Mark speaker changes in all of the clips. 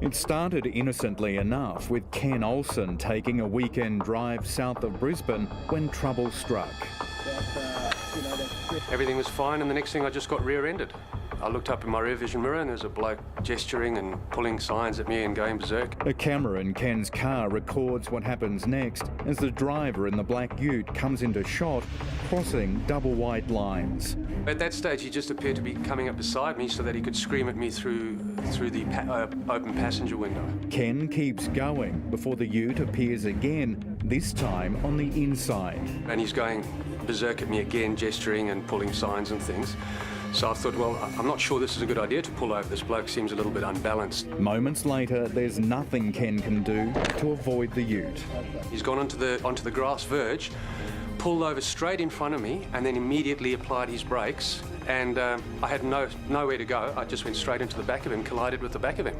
Speaker 1: It started innocently enough with Ken Olsen taking a weekend drive south of Brisbane when trouble struck.
Speaker 2: Everything was fine, and the next thing I just got rear-ended. I looked up in my rear vision mirror and there's a bloke gesturing and pulling signs at me and going berserk.
Speaker 1: A camera in Ken's car records what happens next as the driver in the black ute comes into shot, crossing double white lines.
Speaker 2: At that stage, he just appeared to be coming up beside me so that he could scream at me through the open passenger window.
Speaker 1: Ken keeps going before the ute appears again, this time on the inside.
Speaker 2: And he's going berserk at me again, gesturing and pulling signs and things. So I thought, well, I'm not sure this is a good idea to pull over. This bloke seems a little bit unbalanced.
Speaker 1: Moments later, there's nothing Ken can do to avoid the ute.
Speaker 2: He's gone onto the grass verge, pulled over straight in front of me, and then immediately applied his brakes. And I had nowhere to go. I just went straight into the back of him, collided with the back of him.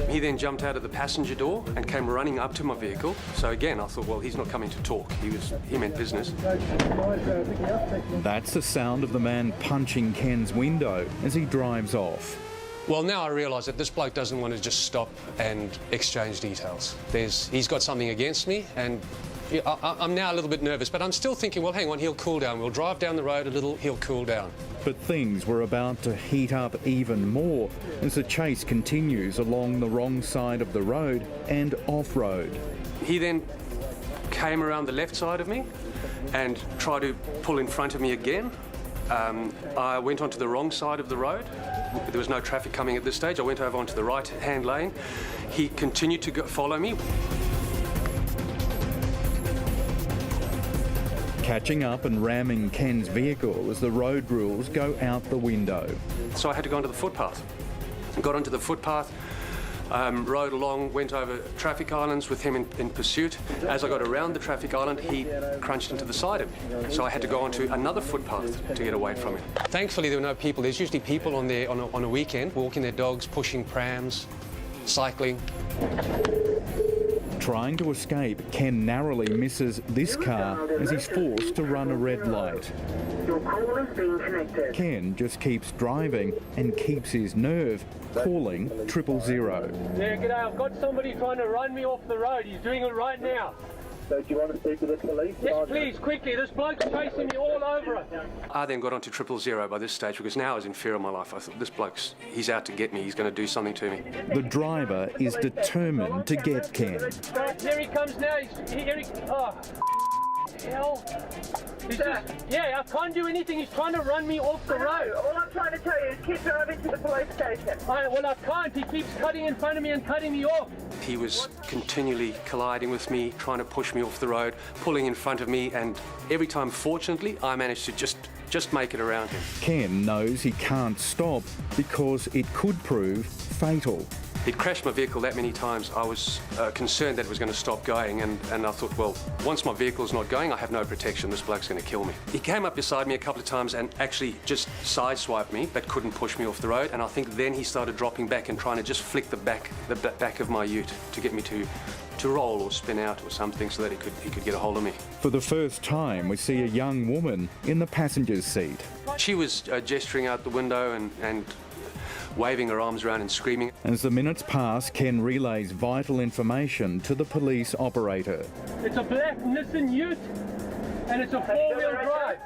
Speaker 2: He then jumped out of the passenger door and came running up to my vehicle. So again, I thought, well, he's not coming to talk. He meant business.
Speaker 1: That's the sound of the man punching Ken's window as he drives off.
Speaker 2: Well, now I realise that this bloke doesn't want to just stop and exchange details. He's got something against me, and I'm now a little bit nervous, but I'm still thinking, well, hang on, he'll cool down. We'll drive down the road a little, he'll cool down.
Speaker 1: But things were about to heat up even more as the chase continues along the wrong side of the road and off-road.
Speaker 2: He then came around the left side of me and tried to pull in front of me again. I went onto the wrong side of the road. There was no traffic coming at this stage. I went over onto the right-hand lane. He continued to follow me.
Speaker 1: Catching up and ramming Ken's vehicle as the road rules go out the window.
Speaker 2: So I had to go onto the footpath. Got onto the footpath, rode along, went over traffic islands with him in pursuit. As I got around the traffic island, he crunched into the side of me. So I had to go onto another footpath to get away from him. Thankfully, there were no people. There's usually people on there on a weekend, walking their dogs, pushing prams, cycling.
Speaker 1: Trying to escape, Ken narrowly misses this car as he's forced to run a red light.
Speaker 3: Your call is being connected.
Speaker 1: Ken just keeps driving and keeps his nerve, calling 000.
Speaker 4: Yeah, g'day. I've got somebody trying to run me off the road. He's doing it right now.
Speaker 3: So do you want to speak to the police?
Speaker 4: Yes, please, quickly. This bloke's chasing me all over it.
Speaker 2: I then got onto 000 by this stage because now I was in fear of my life. I thought, this bloke's, he's out to get me. He's going to do something to me.
Speaker 1: The driver is determined to get Ken.
Speaker 4: Here he comes now. Oh, hell. Yeah, I can't do anything. He's trying to run me off the road.
Speaker 3: All I'm trying to tell you is keep driving to the police station.
Speaker 4: Well, I can't. He keeps cutting in front of me and cutting me off.
Speaker 2: He was continually colliding with me, trying to push me off the road, pulling in front of me, and every time, fortunately, I managed to just make it around him.
Speaker 1: Ken knows he can't stop because it could prove fatal.
Speaker 2: He'd crashed my vehicle that many times. I was concerned that it was going to stop going, and I thought, well, once my vehicle's not going, I have no protection. This bloke's going to kill me. He came up beside me a couple of times and actually just sideswiped me, but couldn't push me off the road. And I think then he started dropping back and trying to just flick the back of my ute to get me to roll or spin out or something so that he could get a hold of me.
Speaker 1: For the first time, we see a young woman in the passenger's seat.
Speaker 2: She was gesturing out the window and waving her arms around and screaming.
Speaker 1: As the minutes pass, Ken relays vital information to the police operator.
Speaker 4: It's a black Nissan Ute, and it's a four-wheel drive.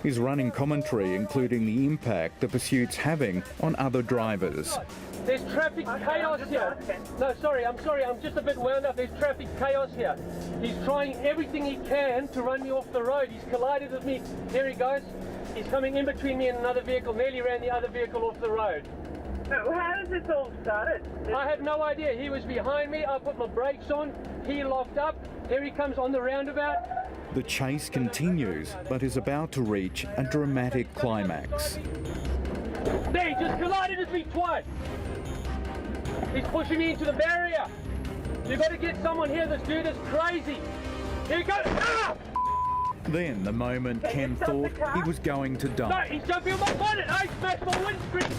Speaker 1: He's running commentary, including the impact the pursuit's having on other drivers.
Speaker 4: There's traffic chaos here. No, sorry, I'm just a bit wound up. There's traffic chaos here. He's trying everything he can to run me off the road. He's collided with me. Here he goes. He's coming in between me and another vehicle, nearly ran the other vehicle off the road.
Speaker 3: How does this all started?
Speaker 4: I have no idea. He was behind me. I put my brakes on. He locked up. Here he comes on the roundabout.
Speaker 1: The chase continues, but is about to reach a dramatic climax.
Speaker 4: There, he just collided with me twice. He's pushing me into the barrier. You've got to get someone here. This dude is crazy. Here he goes. Ah!
Speaker 1: Then, the moment Ken thought he was going to
Speaker 4: No,
Speaker 1: die.
Speaker 4: he's jumping on my bonnet. I smashed my windscreen.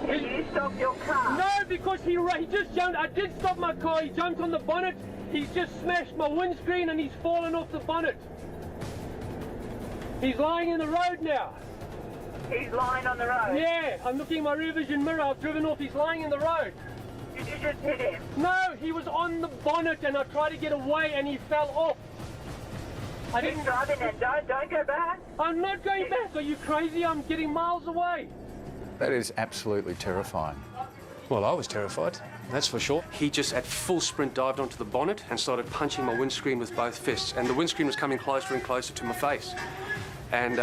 Speaker 3: Did you stop your car?
Speaker 4: No, because he just jumped. I did stop my car. He jumped on the bonnet. He's just smashed my windscreen and he's fallen off the bonnet. He's lying in the road now.
Speaker 3: He's lying on the road.
Speaker 4: Yeah, I'm looking in my rear vision mirror. I've driven off. He's lying in the road.
Speaker 3: Did you just hit him?
Speaker 4: No, he was on the bonnet and I tried to get away and he fell off. I
Speaker 3: Keep
Speaker 4: didn't.
Speaker 3: driving then. Don't go back.
Speaker 4: I'm not going back. Are you crazy? I'm getting miles away.
Speaker 5: That is absolutely terrifying.
Speaker 2: Well, I was terrified, that's for sure. He just at full sprint dived onto the bonnet and started punching my windscreen with both fists. And the windscreen was coming closer and closer to my face. And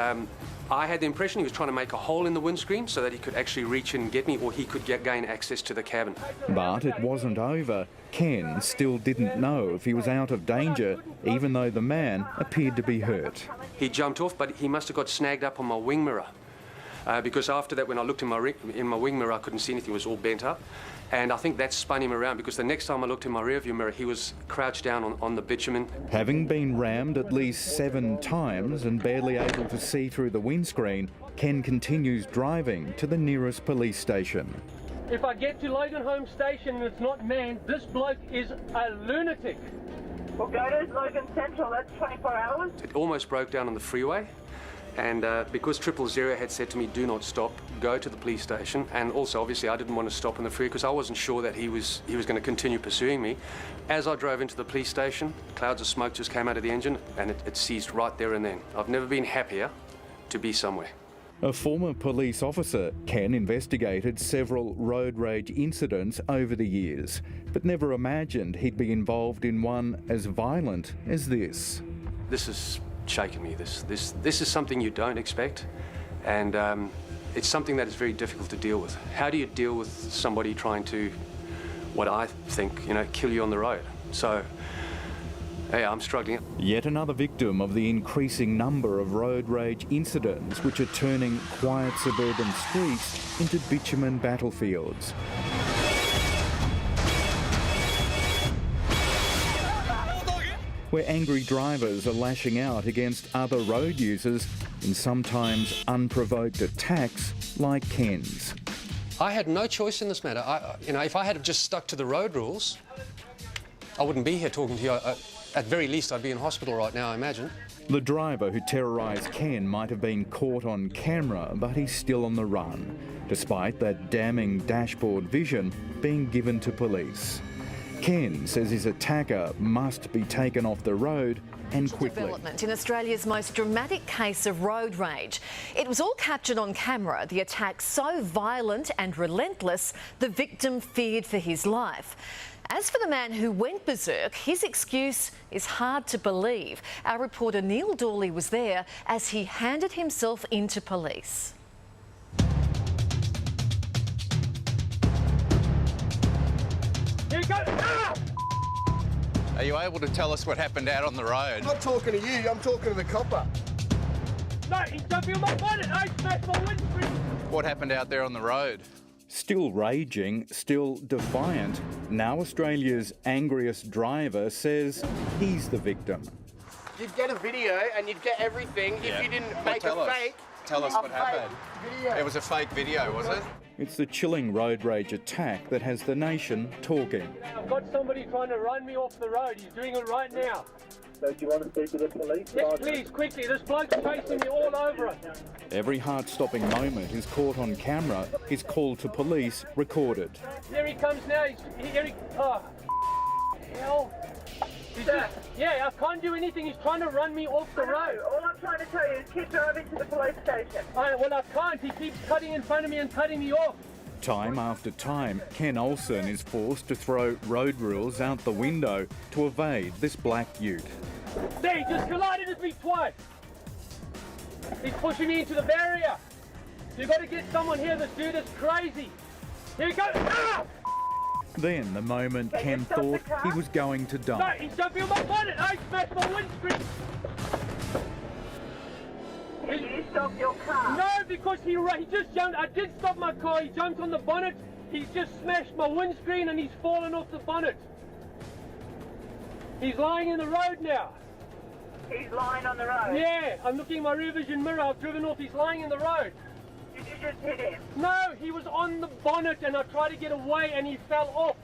Speaker 2: I had the impression he was trying to make a hole in the windscreen so that he could actually reach in and get me, or he could gain access to the cabin.
Speaker 1: But it wasn't over. Ken still didn't know if he was out of danger, even though the man appeared to be hurt.
Speaker 2: He jumped off, but he must have got snagged up on my wing mirror. Because after that, when I looked in my wing mirror, I couldn't see anything. It was all bent up. And I think that spun him around, because the next time I looked in my rearview mirror, he was crouched down on the bitumen.
Speaker 1: Having been rammed at least 7 times and barely able to see through the windscreen, Ken continues driving to the nearest police station.
Speaker 4: If I get to Logan Home Station and it's not manned, this bloke is a lunatic.
Speaker 3: Well, go to Logan Central. That's 24 hours.
Speaker 2: It almost broke down on the freeway. And because 000 had said to me, do not stop, go to the police station. And also, obviously, I didn't want to stop on the freeway because I wasn't sure that he was going to continue pursuing me. As I drove into the police station, clouds of smoke just came out of the engine and it ceased right there and then. I've never been happier to be somewhere.
Speaker 1: A former police officer, Ken investigated several road rage incidents over the years, but never imagined he'd be involved in one as violent as this.
Speaker 2: This has shaken me. This is something you don't expect, and it's something that is very difficult to deal with. How do you deal with somebody trying to, what I think, kill you on the road? So, yeah, I'm struggling.
Speaker 1: Yet another victim of the increasing number of road rage incidents which are turning quiet suburban streets into bitumen battlefields. Where angry drivers are lashing out against other road users in sometimes unprovoked attacks like Ken's.
Speaker 2: I had no choice in this matter. If I had just stuck to the road rules, I wouldn't be here talking to you. At very least, I'd be in hospital right now, I imagine.
Speaker 1: The driver who terrorised Ken might have been caught on camera, but he's still on the run, despite that damning dashboard vision being given to police. Ken says his attacker must be taken off the road and quickly.
Speaker 6: Development in Australia's most dramatic case of road rage. It was all captured on camera, the attack so violent and relentless, the victim feared for his life. As for the man who went berserk, his excuse is hard to believe. Our reporter Neil Dawley was there as he handed himself into police.
Speaker 4: Here you go! Ah!
Speaker 5: Are you able to tell us what happened out on the road?
Speaker 7: I'm not talking to you, I'm talking to the copper.
Speaker 4: No, he's jumping on my bonnet! I smashed my windscreen!
Speaker 5: What happened out there on the road?
Speaker 1: Still raging, still defiant, now Australia's angriest driver says he's the victim.
Speaker 7: You'd get a video and you'd get everything if you didn't make a fake.
Speaker 5: Tell us what happened.
Speaker 7: Video.
Speaker 5: It was a fake video, was it?
Speaker 1: It's the chilling road rage attack that has the nation talking.
Speaker 4: I've got somebody trying to run me off the road. He's doing it right now.
Speaker 3: So do you want to speak to the police?
Speaker 4: Yes, please, quickly. This bloke's chasing me all over it.
Speaker 1: Every heart-stopping moment is caught on camera, his call to police recorded.
Speaker 4: Here he comes now. Oh, hell. Yeah, I can't do anything. He's trying to run me off the road.
Speaker 3: All I'm trying to tell you is keep driving to the police station.
Speaker 4: I can't. He keeps cutting in front of me and cutting me off.
Speaker 1: Time after time, Ken Olsen is forced to throw road rules out the window to evade this black ute.
Speaker 4: There, he just collided with me twice. He's pushing me into the barrier. You've got to get someone here. This dude is crazy. Here he goes. Ah!
Speaker 1: Then the moment Ken thought he was going to
Speaker 4: No,
Speaker 1: die.
Speaker 4: he's jumping on my bonnet. I smashed my windscreen.
Speaker 3: Did you stop your car?
Speaker 4: No, because he just jumped. I did stop my car. He jumped on the bonnet. He's just smashed my windscreen and he's fallen off the bonnet. He's lying in the road now.
Speaker 3: He's lying on the road.
Speaker 4: Yeah, I'm looking in my rear vision mirror. I've driven off. He's lying in the road.
Speaker 3: Did you just hit him?
Speaker 4: No, he was on the bonnet and I tried to get away and he fell off.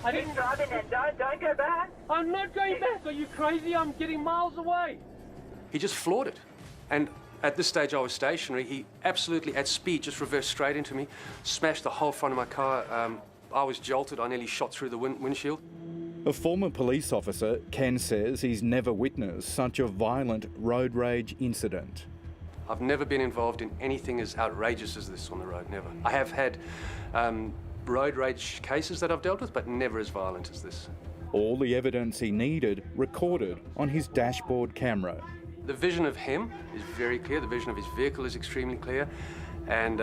Speaker 4: I
Speaker 3: Keep
Speaker 4: didn't.
Speaker 3: driving then. Don't go back.
Speaker 4: I'm not going back. Are you crazy? I'm getting miles away.
Speaker 2: He just floored it. And At this stage, I was stationary. He absolutely, at speed, just reversed straight into me, smashed the whole front of my car. I was jolted. I nearly shot through the windshield.
Speaker 1: A former police officer, Ken says he's never witnessed such a violent road rage incident.
Speaker 2: I've never been involved in anything as outrageous as this on the road, never. I have had road rage cases that I've dealt with, but never as violent as this.
Speaker 1: All the evidence he needed recorded on his dashboard camera.
Speaker 2: The vision of him is very clear, the vision of his vehicle is extremely clear, and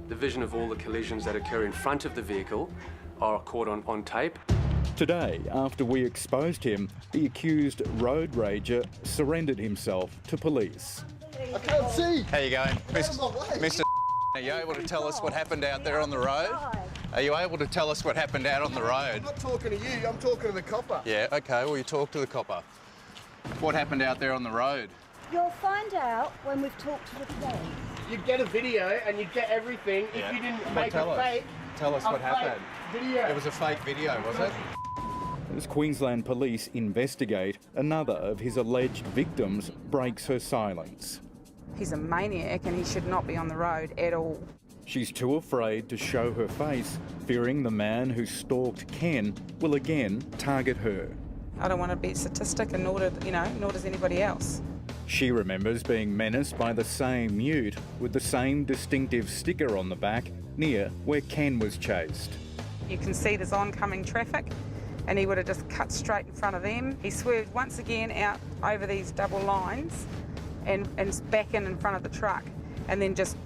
Speaker 2: the vision of all the collisions that occur in front of the vehicle are caught on tape.
Speaker 1: Today, after we exposed him, the accused road rager surrendered himself to police.
Speaker 8: I can't see.
Speaker 5: How you going? Mr. Are you able to tell us what happened out there on the road? Are you able to tell us what happened out on the road?
Speaker 8: I'm not talking to you, I'm talking to the copper.
Speaker 5: Yeah, okay, well you talk to the copper. What happened out there on the road?
Speaker 9: You'll find out when we've talked to the police.
Speaker 7: You'd get a video and you'd get everything if you didn't make a fake.
Speaker 5: Tell us what happened.
Speaker 7: Video.
Speaker 5: It was a fake video, was it?
Speaker 1: As Queensland Police investigate, another of his alleged victims breaks her silence.
Speaker 10: He's a maniac and he should not be on the road at all.
Speaker 1: She's too afraid to show her face, fearing the man who stalked Ken will again target her.
Speaker 10: I don't want to be a statistic, and nor does anybody else.
Speaker 1: She remembers being menaced by the same ute with the same distinctive sticker on the back near where Ken was chased.
Speaker 10: You can see there's oncoming traffic and he would have just cut straight in front of them. He swerved once again out over these double lines and back in front of the truck and then just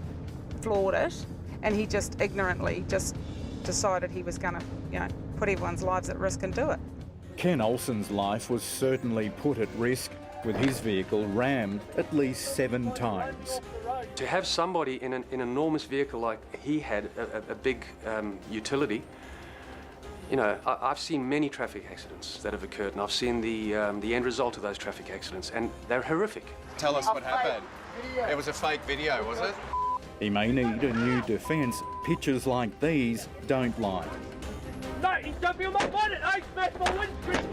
Speaker 10: floored it, and he just ignorantly just decided he was going to, put everyone's lives at risk and do it.
Speaker 1: Ken Olsen's life was certainly put at risk, with his vehicle rammed at least 7 times.
Speaker 2: To have somebody in an enormous vehicle like he had, a big utility, I've seen many traffic accidents that have occurred, and I've seen the end result of those traffic accidents, and they're horrific.
Speaker 5: Tell us what happened. It was a fake video, was it?
Speaker 1: He may need a new defence. Pictures like these don't lie.
Speaker 4: No, he's jumping on my bonnet! I smashed my windscreen!